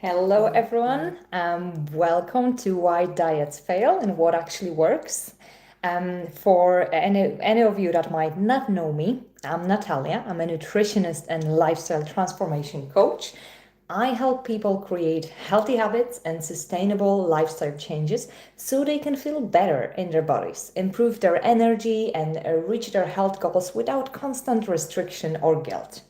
Hello, everyone. Welcome to Why Diets Fail and What Actually Works. For any of you that might not know me, I'm Natalia. I'm a nutritionist and lifestyle transformation coach. I help people create healthy habits and sustainable lifestyle changes so they can feel better in their bodies, improve their energy, and reach their health goals without constant restriction or guilt.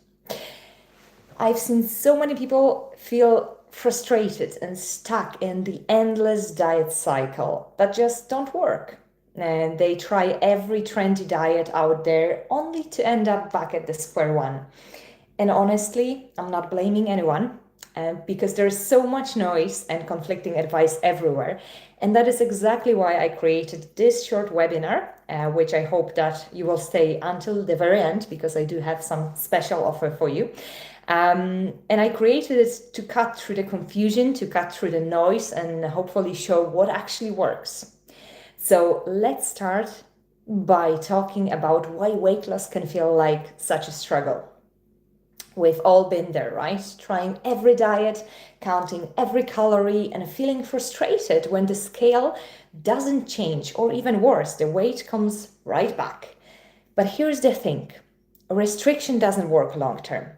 I've seen so many people feel frustrated and stuck in the endless diet cycle that just don't work. And they try every trendy diet out there only to end up back at the square one. And honestly, I'm not blaming anyone because there's so much noise and conflicting advice everywhere. And that is exactly why I created this short webinar, which I hope that you will stay until the very end because I do have some special offer for you. And I created it to cut through the confusion, to cut through the noise, and hopefully show what actually works. So let's start by talking about why weight loss can feel like such a struggle. We've all been there, right? Trying every diet, counting every calorie, and feeling frustrated when the scale doesn't change, or even worse, the weight comes right back. But here's the thing, restriction doesn't work long term.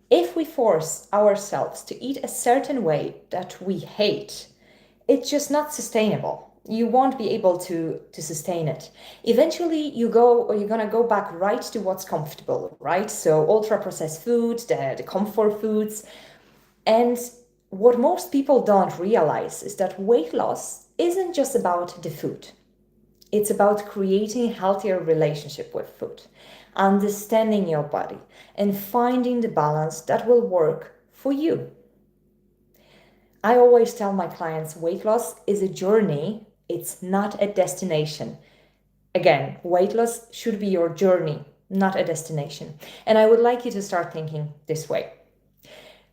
If we force ourselves to eat a certain way that we hate, it's just not sustainable. You won't be able to sustain it. Eventually, you're gonna go back right to what's comfortable, right? So ultra processed foods, the comfort foods. And what most people don't realize is that weight loss isn't just about the food. It's about creating a healthier relationship with food, understanding your body, and finding the balance that will work for you. I always tell my clients weight loss is a journey, it's not a destination. Again, weight loss should be your journey, not a destination. And I would like you to start thinking this way.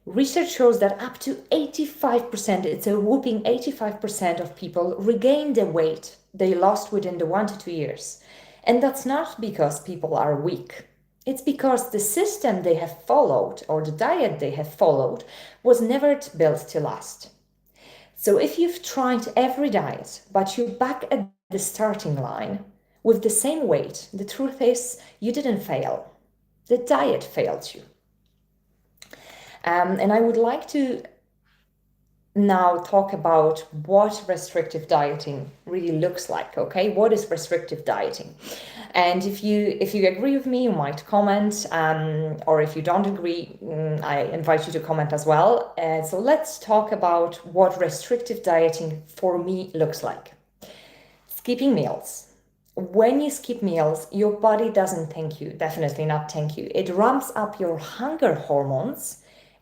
Research shows that up to 85%, it's a whopping 85% of people regain the weight they lost within the 1 to 2 years. And that's not because people are weak. It's because the system they have followed or the diet they have followed was never built to last. So if you've tried every diet, but you're back at the starting line with the same weight, the truth is you didn't fail. The diet failed you. And I would like to now talk about what restrictive dieting really looks like. Okay, what is restrictive dieting? And if you agree with me, you might comment, or if you don't agree, I invite you to comment as well. So let's talk about what restrictive dieting for me looks like. Skipping meals. When you skip meals, your body doesn't thank you, definitely not thank you. It ramps up your hunger hormones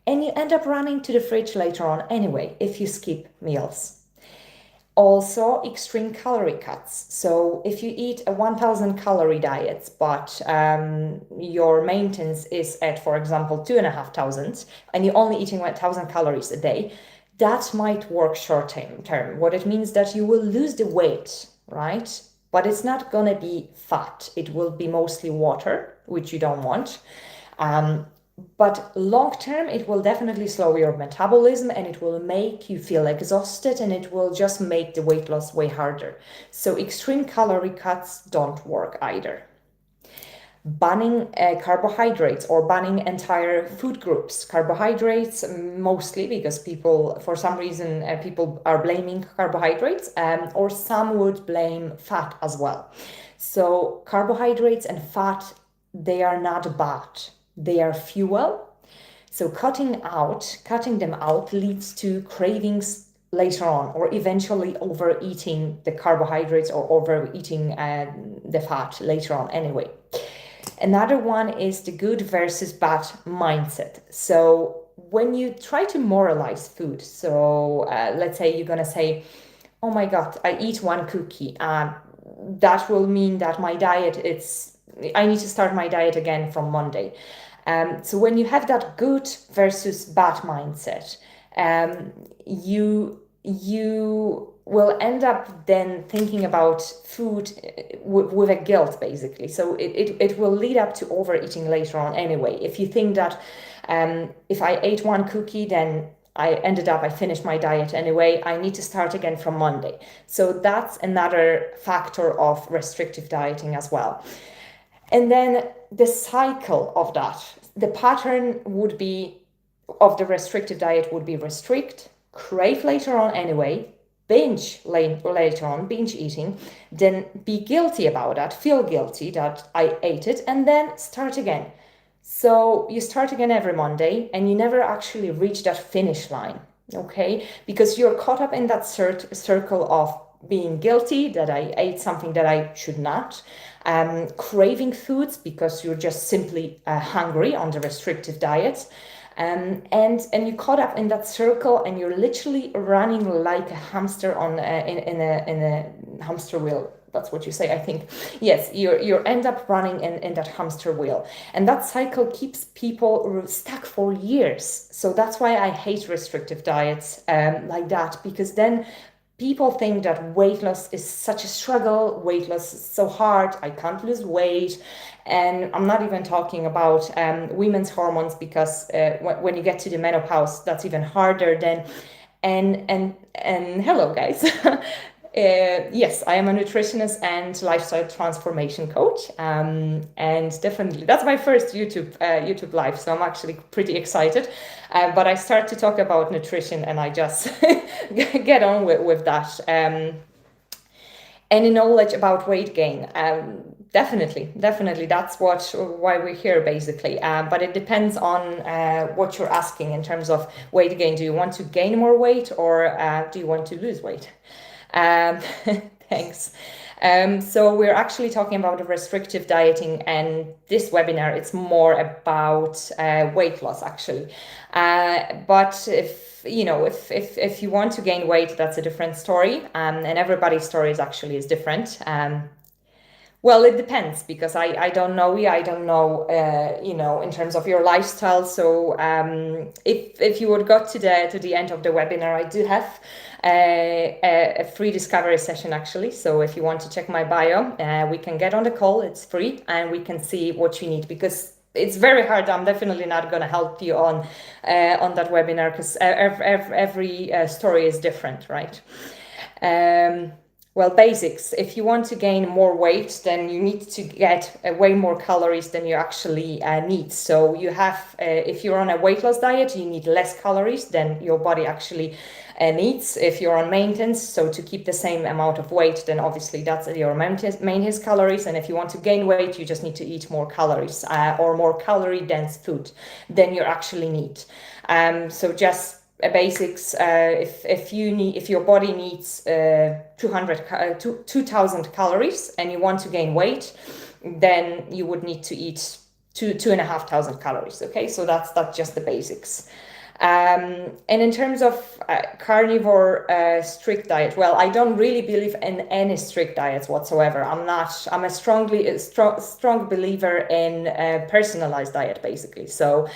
and you end up running to the fridge later on anyway if you skip meals. Also, extreme calorie cuts. So if you eat a 1000 calorie diet, but your maintenance is at, for example, 2500, and you're only eating 1000 calories a day, that might work short term. What it means that you will lose the weight, right? But it's not gonna be fat. It will be mostly water, which you don't want. But long term, it will definitely slow your metabolism and it will make you feel exhausted and it will just make the weight loss way harder. So extreme calorie cuts don't work either. Banning carbohydrates or banning entire food groups. Carbohydrates mostly because people, for some reason, people are blaming carbohydrates, or some would blame fat as well. So carbohydrates and fat, they are not bad. They are fuel. So cutting them out leads to cravings later on, or eventually overeating the carbohydrates or overeating the fat later on anyway. Another one is the good versus bad mindset. So when you try to moralize food, so let's say you're gonna say, oh my God, I eat one cookie. That will mean that my diet, I need to start my diet again from Monday. So when you have that good versus bad mindset, you will end up then thinking about food with a guilt, basically. So it will lead up to overeating later on anyway. If you think that if I ate one cookie, then I finished my diet anyway. I need to start again from Monday. So that's another factor of restrictive dieting as well. And then the cycle of that, the pattern would be of the restrictive diet would be restrict, crave later on anyway, binge later on, binge eating, then be guilty about that, feel guilty that I ate it, and then start again. So you start again every Monday and you never actually reach that finish line, okay? Because you're caught up in that circle of being guilty that I ate something that I should not, craving foods because you're just simply hungry on the restrictive diet. And you caught up in that circle and you're literally running like a hamster on in a hamster wheel. That's what you say, I think. Yes, you end up running in that hamster wheel. And that cycle keeps people stuck for years. So that's why I hate restrictive diets like that, because then people think that weight loss is such a struggle, weight loss is so hard, I can't lose weight. And I'm not even talking about women's hormones, because when you get to the menopause, that's even harder than. And hello, guys. Yes, I am a nutritionist and lifestyle transformation coach, and definitely that's my first YouTube live, so I'm actually pretty excited. But I start to talk about nutrition, and I just get on with that. Any knowledge about weight gain? Definitely, that's why we're here basically. But it depends on what you're asking in terms of weight gain. Do you want to gain more weight, or do you want to lose weight? Thanks. So we're actually talking about the restrictive dieting, and this webinar, it's more about weight loss actually. But if you want to gain weight, that's a different story. And everybody's story is different. Well, it depends, because I don't know you. I don't know, in terms of your lifestyle. So if you would go to the end of the webinar, I do have a free discovery session actually. So if you want to check my bio, we can get on the call. It's free, and we can see what you need, because it's very hard. I'm definitely not going to help you on that webinar, because every story is different, right? Well, basics. If you want to gain more weight, then you need to get way more calories than you actually need. So you have, if you're on a weight loss diet, you need less calories than your body actually needs. If you're on maintenance, so to keep the same amount of weight, then obviously that's your maintenance calories. And if you want to gain weight, you just need to eat more calories or more calorie dense food than you actually need. So just basics. If your body needs 2,000 calories and you want to gain weight, then you would need to eat 2,500 calories. Okay, so that's just the basics. And in terms of carnivore strict diet, well, I don't really believe in any strict diets whatsoever. I'm a strong believer in personalized diet basically. So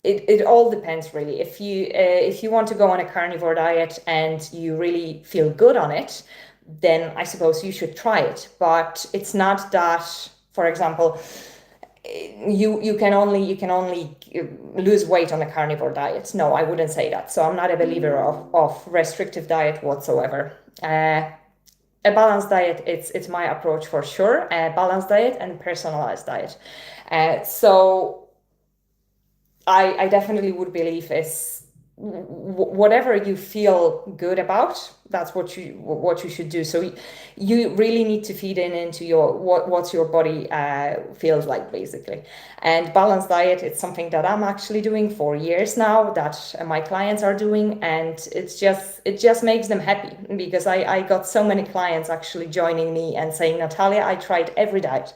it all depends really. If you want to go on a carnivore diet and you really feel good on it, then I suppose you should try it. But it's not that, for example, you can only lose weight on a carnivore diet. No, I wouldn't say that. So I'm not a believer of restrictive diet whatsoever. A balanced diet, it's my approach for sure. A balanced diet and personalized diet. So I definitely would believe is whatever you feel good about, that's what you should do. So you really need to feed into what your body feels like basically. And balanced diet, it's something that I'm actually doing for years now, that my clients are doing, and it just makes them happy, because I got so many clients actually joining me and saying, Natalia, I tried every diet.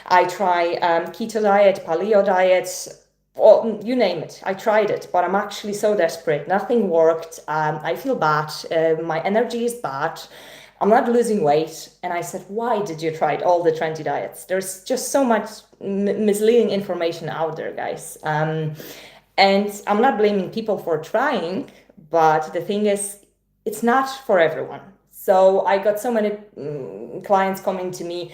I try keto diet, paleo diet, well, you name it. I tried it, but I'm actually so desperate. Nothing worked. I feel bad. My energy is bad. I'm not losing weight. And I said, why did you try all the trendy diets? There's just so much misleading information out there, guys. And I'm not blaming people for trying, but the thing is, it's not for everyone. So I got so many clients coming to me,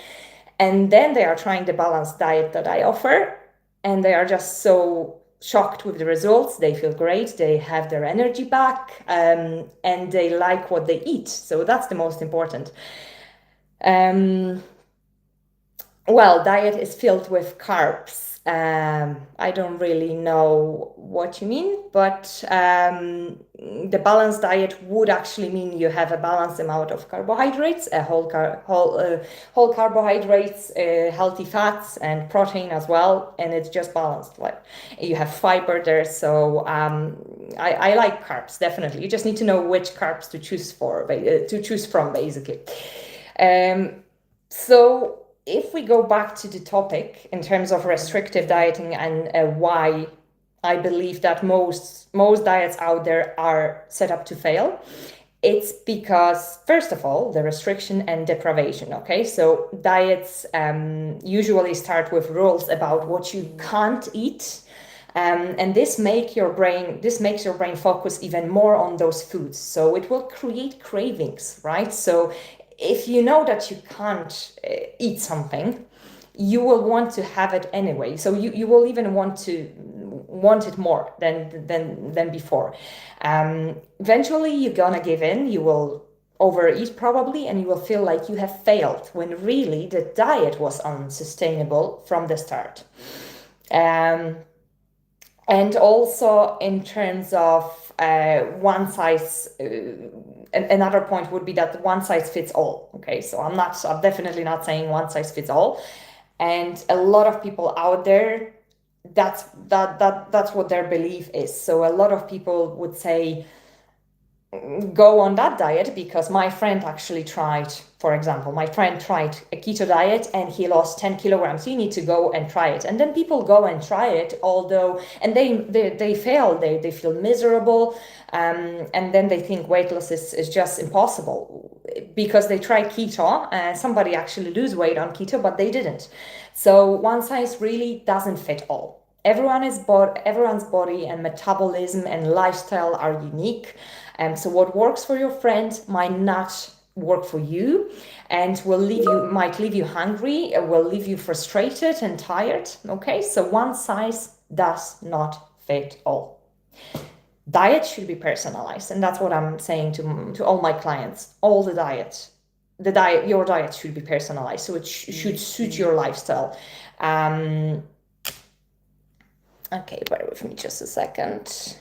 and then they are trying the balanced diet that I offer, and they are just so shocked with the results. They feel great. They have their energy back, and they like what they eat. So that's the most important. Well, diet is filled with carbs. I don't really know what you mean, but the balanced diet would actually mean you have a balanced amount of carbohydrates, whole carbohydrates, healthy fats, and protein as well, and it's just balanced. Like you have fiber there, so I like carbs definitely. You just need to know which carbs to choose from, basically. So if we go back to the topic in terms of restrictive dieting and why I believe that most diets out there are set up to fail, it's because, first of all, the restriction and deprivation. Okay, so diets usually start with rules about what you can't eat. And this makes your brain focus even more on those foods. So it will create cravings, right? So if you know that you can't eat something, you will want to have it anyway. So you will even want it more than before. Eventually, you're gonna give in. You will overeat probably, and you will feel like you have failed when really the diet was unsustainable from the start. And also in terms of one size, another point would be that one size fits all. Okay, so I'm definitely not saying one size fits all. And a lot of people out there, that's what their belief is. So a lot of people would say, go on that diet because my friend actually tried, for example, my friend tried a keto diet and he lost 10 kilograms. You need to go and try it. And then people go and try it, and they fail, they feel miserable. And then they think weight loss is just impossible because they try keto. Somebody actually lose weight on keto, but they didn't. So one size really doesn't fit all. Everyone's body and metabolism and lifestyle are unique. So what works for your friend might not work for you, and might leave you hungry, will leave you frustrated and tired. Okay, so one size does not fit all. Diet should be personalized, and that's what I'm saying to all my clients. Your diet should be personalized, so it should suit your lifestyle. Okay, bear with me just a second.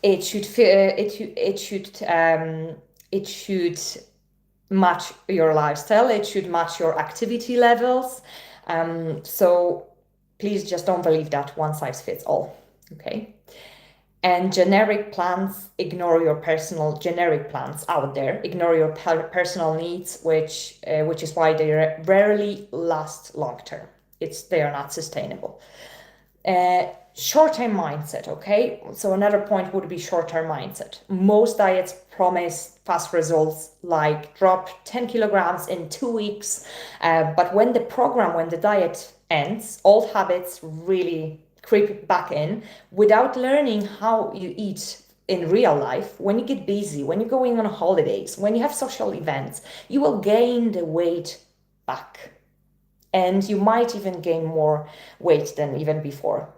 It should match your lifestyle. It should match your activity levels. So please just don't believe that one size fits all. Okay. And generic plans ignore your personal generic plans out there. Ignore your personal needs, which is why they rarely last long term. They are not sustainable. Short-term mindset, okay? So another point would be short-term mindset. Most diets promise fast results, like drop 10 kilograms in 2 weeks. But when the diet ends, old habits really creep back in without learning how you eat in real life. When you get busy, when you're going on holidays, when you have social events, you will gain the weight back. And you might even gain more weight than even before.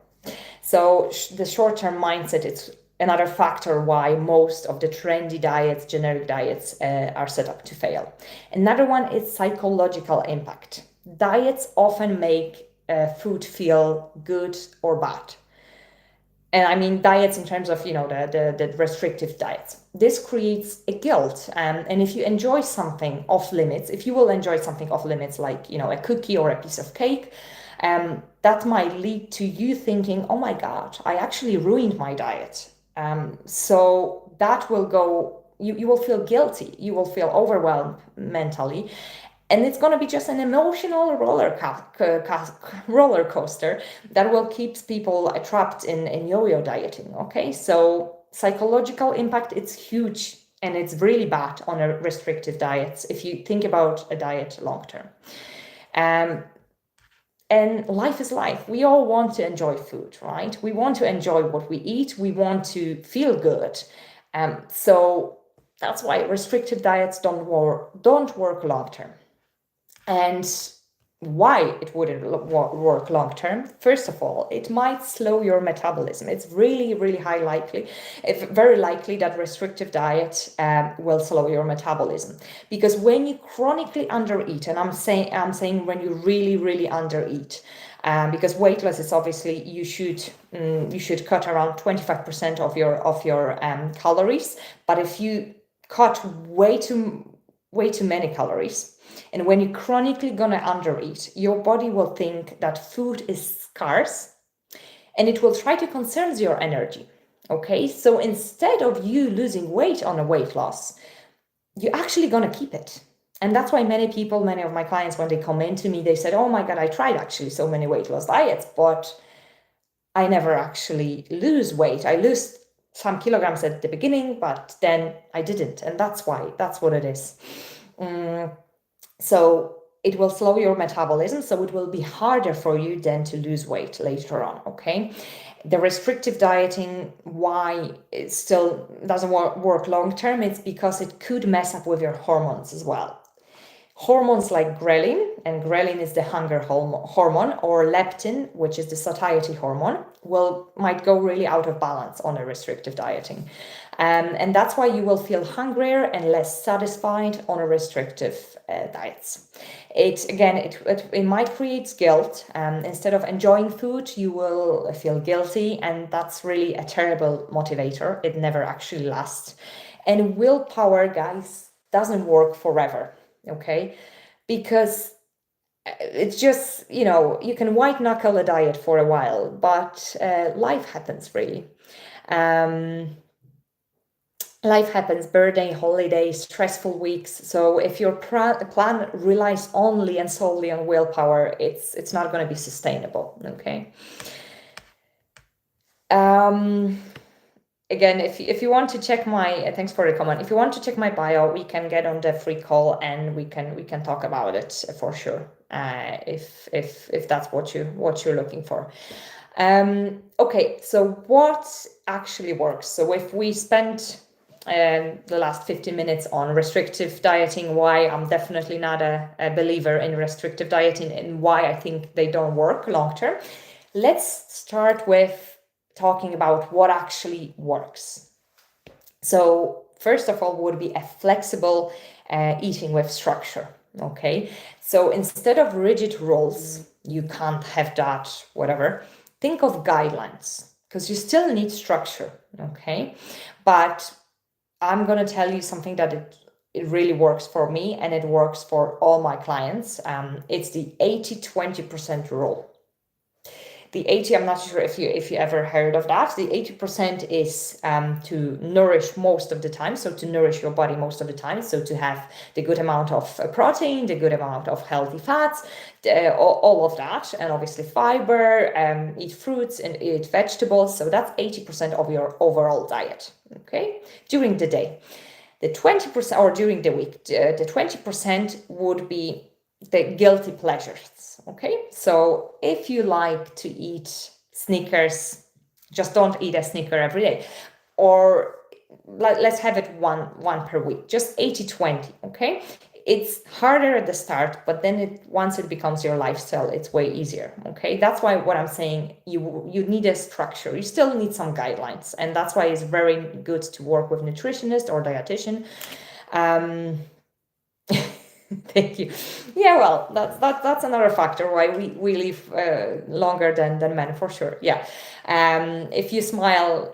So the short-term mindset is another factor why most of the trendy diets, generic diets, are set up to fail. Another one is psychological impact. Diets often make food feel good or bad. And I mean diets in terms of, the restrictive diets. This creates a guilt. And if you enjoy something off limits, if you will enjoy something off limits, like, a cookie or a piece of cake, that might lead to you thinking, oh my God, I actually ruined my diet. So that will go, you will feel guilty. You will feel overwhelmed mentally. And it's going to be just an emotional roller coaster that will keep people trapped in yo-yo dieting. Okay, so psychological impact, it's huge, and it's really bad on a restrictive diet if you think about a diet long term. And life is life. We all want to enjoy food, right? We want to enjoy what we eat. We want to feel good. So that's why restrictive diets don't work long term. And why it wouldn't work long term. First of all, it might slow your metabolism. It's really high likely, very likely that restrictive diet will slow your metabolism, because when you chronically undereat, and I'm saying when you really undereat, because weight loss is obviously you should cut around 25% of your calories, but if you cut way too many calories, and when you're chronically gonna undereat, your body will think that food is scarce and it will try to conserve your energy. Okay, so instead of you losing weight on a weight loss, you're actually gonna keep it. And that's why many of my clients, when they come into me, they said, oh my God, I tried actually so many weight loss diets, but I never actually lose weight. I lose some kilograms at the beginning, but then I didn't. And that's what it is. So it will slow your metabolism, so it will be harder for you then to lose weight later on, okay? The restrictive dieting, why it still doesn't work long term, it's because it could mess up with your hormones as well. Hormones like ghrelin, and ghrelin is the hunger hormone, or leptin, which is the satiety hormone, might go really out of balance on a restrictive dieting. And that's why you will feel hungrier and less satisfied on a restrictive diets. It might create guilt. Instead of enjoying food, you will feel guilty, and that's really a terrible motivator. It never actually lasts. And willpower, guys, doesn't work forever. Okay, because it's just, you can white knuckle a diet for a while, but life happens really. Life happens, birthday, holidays, stressful weeks. So if your plan relies only and solely on willpower, it's not going to be sustainable. Okay. Again, if you want to check my thanks for the comment. If you want to check my bio, we can get on the free call and we can talk about it for sure. If that's what you're looking for. Okay, so what actually works? So if we spent the last 15 minutes on restrictive dieting, why I'm definitely not a believer in restrictive dieting and why I think they don't work long term, let's start with talking about what actually works. So first of all would be a flexible eating with structure. Okay, so instead of rigid rules, you can't have that, whatever, think of guidelines, because you still need structure. Okay, but I'm going to tell you something that it really works for me and it works for all my clients. It's the 80-20% rule. The 80, I'm not sure if you ever heard of that. The 80% is to nourish most of the time, so to nourish your body most of the time, so to have the good amount of protein, the good amount of healthy fats, all of that, and obviously fiber, eat fruits and eat vegetables. So that's 80% of your overall diet, okay, during the day. The 20%, or during the week, the 20% would be the guilty pleasures. Okay, so if you like to eat Snickers, just don't eat a Snicker every day, or let's have it one per week, just 80-20. Okay, it's harder at the start, but then once it becomes your lifestyle, it's way easier. Okay, that's why what I'm saying, you need a structure. You still need some guidelines, and that's why it's very good to work with nutritionist or dietitian. Thank you. Yeah, well, that's another factor why we live longer than men, for sure. Yeah. If you smile,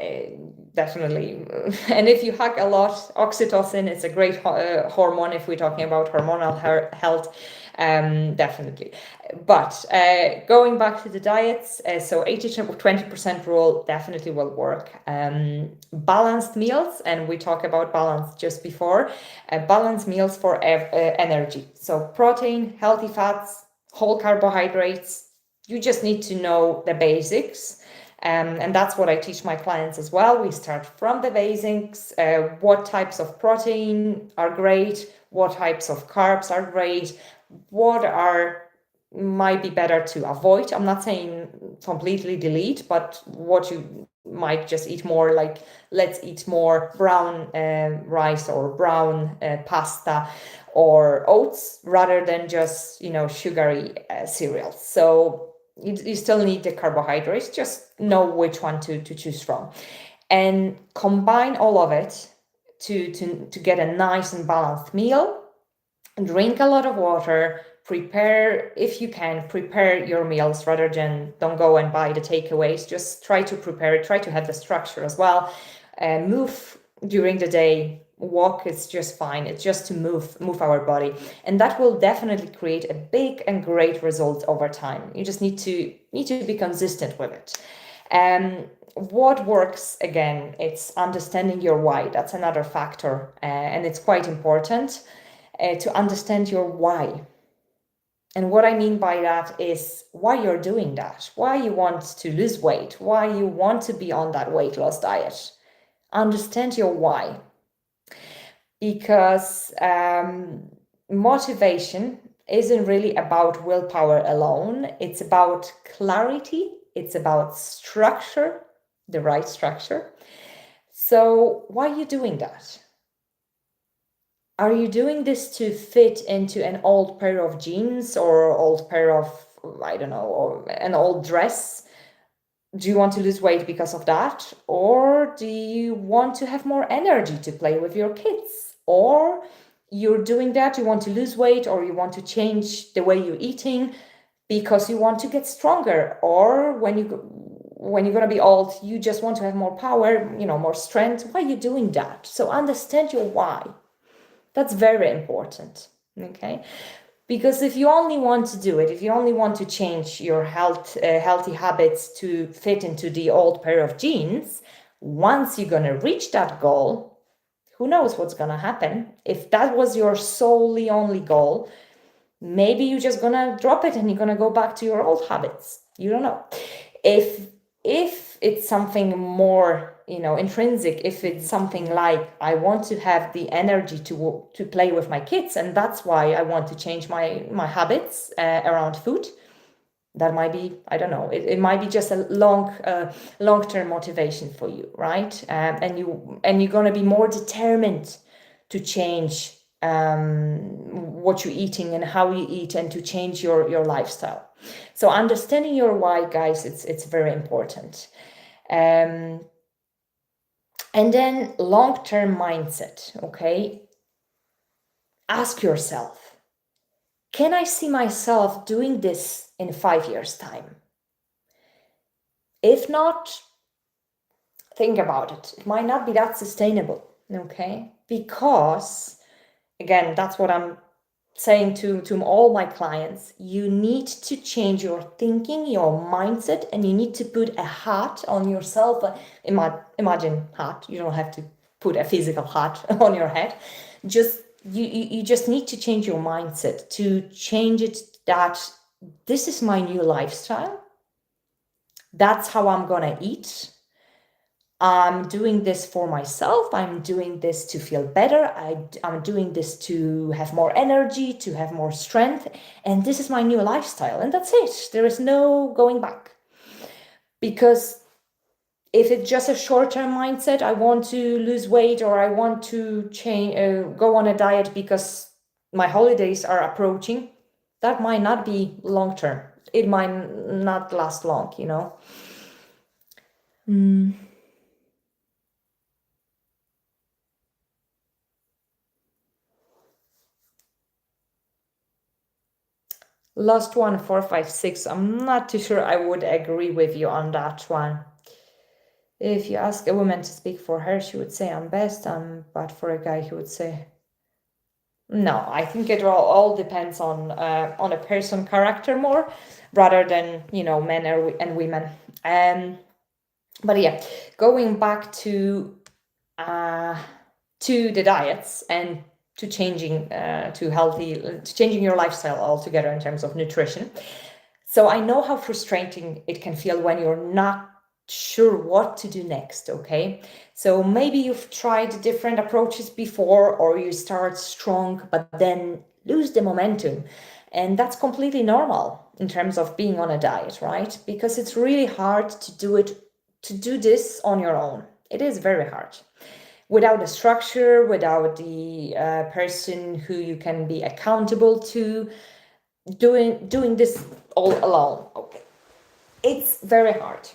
definitely. And if you hug a lot, oxytocin, it's a great hormone if we're talking about hormonal health. Definitely. But going back to the diets, so 80-20% rule definitely will work. Balanced meals, and we talked about balance just before. Balanced meals for energy. So protein, healthy fats, whole carbohydrates. You just need to know the basics. And that's what I teach my clients as well. We start from the basics. What types of protein are great? What types of carbs are great? What might be better to avoid? I'm not saying completely delete, but what you might just eat more, like let's eat more brown rice or brown pasta or oats rather than just sugary cereals. So you still need the carbohydrates, just know which one to choose from, and combine all of it to get a nice and balanced meal. Drink a lot of water. Prepare, if you can, prepare your meals rather than don't go and buy the takeaways. Just try to prepare it, try to have the structure as well. Move during the day. Walk is just fine. It's just to move our body, and that will definitely create a big and great result over time. You just need to be consistent with it. What works, again, it's understanding your why. That's another factor, and it's quite important to understand your why. And what I mean by that is why you're doing that, why you want to lose weight, why you want to be on that weight loss diet. Understand your why. Because motivation isn't really about willpower alone. It's about clarity. It's about structure, the right structure. So why are you doing that? Are you doing this to fit into an old pair of jeans or old pair of, I don't know, or an old dress? Do you want to lose weight because of that? Or do you want to have more energy to play with your kids? Or you're doing that, you want to lose weight, or you want to change the way you're eating because you want to get stronger, or when you're going to be old, you just want to have more power, more strength. Why are you doing that? So understand your why. That's very important, okay? Because if you only want to do it, if you only want to change your healthy habits to fit into the old pair of jeans, once you're going to reach that goal, who knows what's going to happen? If that was your solely only goal, maybe you're just going to drop it and you're going to go back to your old habits. You don't know. If it's something more intrinsic, if it's something like I want to have the energy to play with my kids, and that's why I want to change my habits around food, that might be, I don't know, it might be just a long-term motivation for you, right? And you're going to be more determined to change what you're eating and how you eat, and to change your lifestyle. So understanding your why, guys, it's very important. And then long-term mindset, okay? Ask yourself, can I see myself doing this in 5 years' time? If not, think about it. It might not be that sustainable, okay? Because, again, that's what I'm saying to all my clients. You need to change your thinking, your mindset, and you need to put a hat on yourself. Imagine hat. You don't have to put a physical hat on your head. You just need to change your mindset, to change it that this is my new lifestyle. That's how I'm gonna eat. I'm doing this for myself. I'm doing this to feel better. I'm doing this to have more energy, to have more strength. And this is my new lifestyle. And that's it. There is no going back. Because if it's just a short-term mindset, I want to lose weight, or I want to go on a diet because my holidays are approaching, that might not be long-term. It might not last long, Last one, 456. I'm not too sure I would agree with you on that one. If you ask a woman to speak for her, she would say I'm best. But for a guy, he would say no. I think it all depends on a person character more, rather than men and women. But yeah, going back to the diets and to changing to changing your lifestyle altogether in terms of nutrition. So I know how frustrating it can feel when you're not sure what to do next, okay? So maybe you've tried different approaches before, or you start strong but then lose the momentum. And that's completely normal in terms of being on a diet, right? Because it's really hard to do it to do this on your own. It is very hard. Without a structure, without the person who you can be accountable to, doing this all alone. Okay, it's very hard.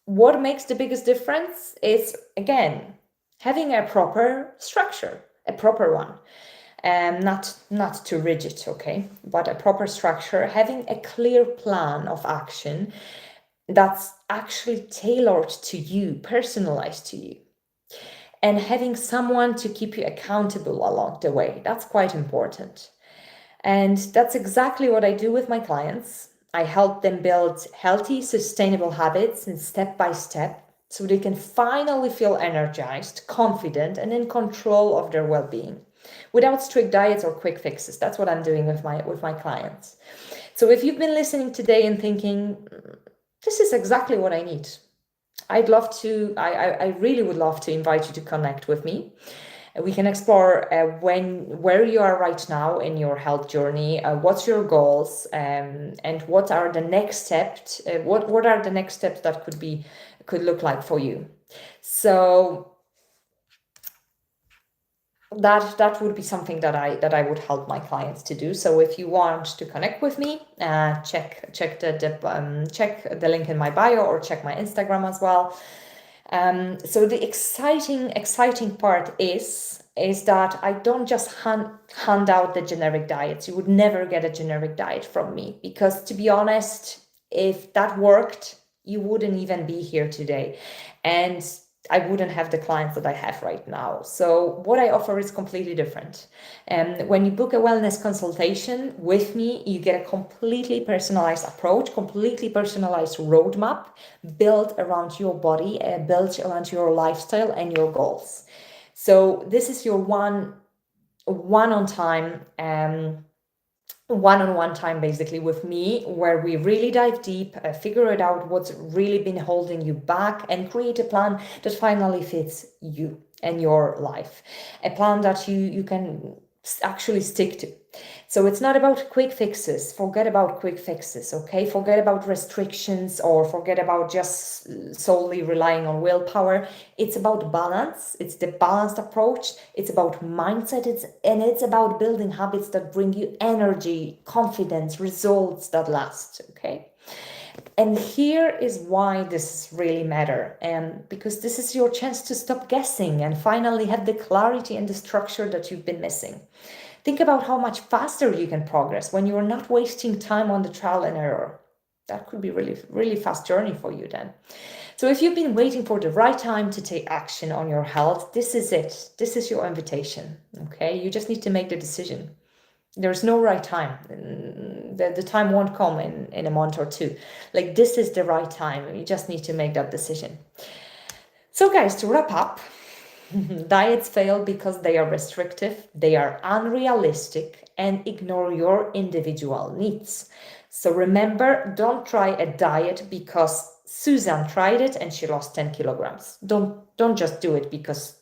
What makes the biggest difference is, again, having a proper structure, a proper one. Not too rigid, okay, but a proper structure, having a clear plan of action that's actually tailored to you, personalized to you, and having someone to keep you accountable along the way. That's quite important. And that's exactly what I do with my clients. I help them build healthy, sustainable habits and step by step so they can finally feel energized, confident, and in control of their well-being without strict diets or quick fixes. That's what I'm doing with my clients. So if you've been listening today and thinking, this is exactly what I need, I'd love to, I really would love to invite you to connect with me. We can explore where you are right now in your health journey, what's your goals, and what are the next steps, what are the next steps that could look like for you. So that would be something that I would help my clients to do. So if you want to connect with me, check the link in my bio or check my Instagram as well. So the exciting part is that I don't just hand out the generic diets. You would never get a generic diet from me, because to be honest, if that worked, you wouldn't even be here today, and I wouldn't have the clients that I have right now. So what I offer is completely different. And when you book a wellness consultation with me, you get a completely personalized approach, completely personalized roadmap built around your body, built around your lifestyle and your goals. So this is your one-on-one time basically with me, where we really dive deep, figure it out what's really been holding you back, and create a plan that finally fits you and your life, a plan that you can actually stick to. So it's not about quick fixes. Forget about quick fixes, okay? Forget about restrictions, or forget about just solely relying on willpower. It's about balance. It's the balanced approach. It's about mindset. It's about building habits that bring you energy, confidence, results that last, okay? And here is why this really matters, because this is your chance to stop guessing and finally have the clarity and the structure that you've been missing. Think about how much faster you can progress when you're not wasting time on the trial and error. That could be really, really fast journey for you then. So if you've been waiting for the right time to take action on your health, this is it. This is your invitation, okay? You just need to make the decision. There's no right time. The time won't come in a month or two. Like, this is the right time. You just need to make that decision. So guys, to wrap up, diets fail because they are restrictive, they are unrealistic, and ignore your individual needs. So remember, don't try a diet because Susan tried it and she lost 10 kilograms. Don't just do it because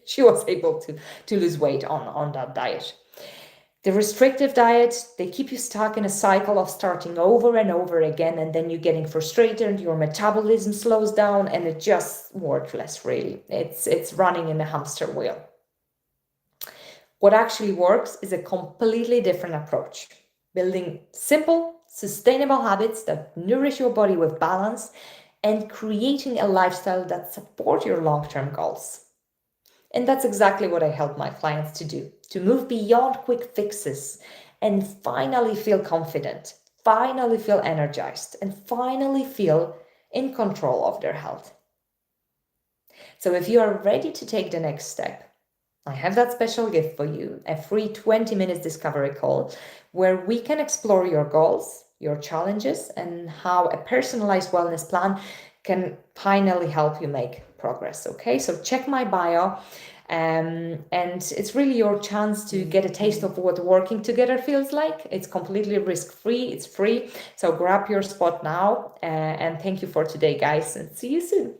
she was able to lose weight on that diet. The restrictive diets, they keep you stuck in a cycle of starting over and over again, and then you're getting frustrated and your metabolism slows down, and it just worthless, really. It's running in a hamster wheel. What actually works is a completely different approach, building simple, sustainable habits that nourish your body with balance and creating a lifestyle that supports your long-term goals. And that's exactly what I help my clients to do, to move beyond quick fixes and finally feel confident, finally feel energized, and finally feel in control of their health. So if you are ready to take the next step, I have that special gift for you, a free 20 minutes discovery call where we can explore your goals, your challenges, and how a personalized wellness plan can finally help you make progress, okay? So check my bio, and it's really your chance to get a taste of what working together feels like. It's completely risk-free, it's free, so grab your spot now, and thank you for today, guys, and see you soon.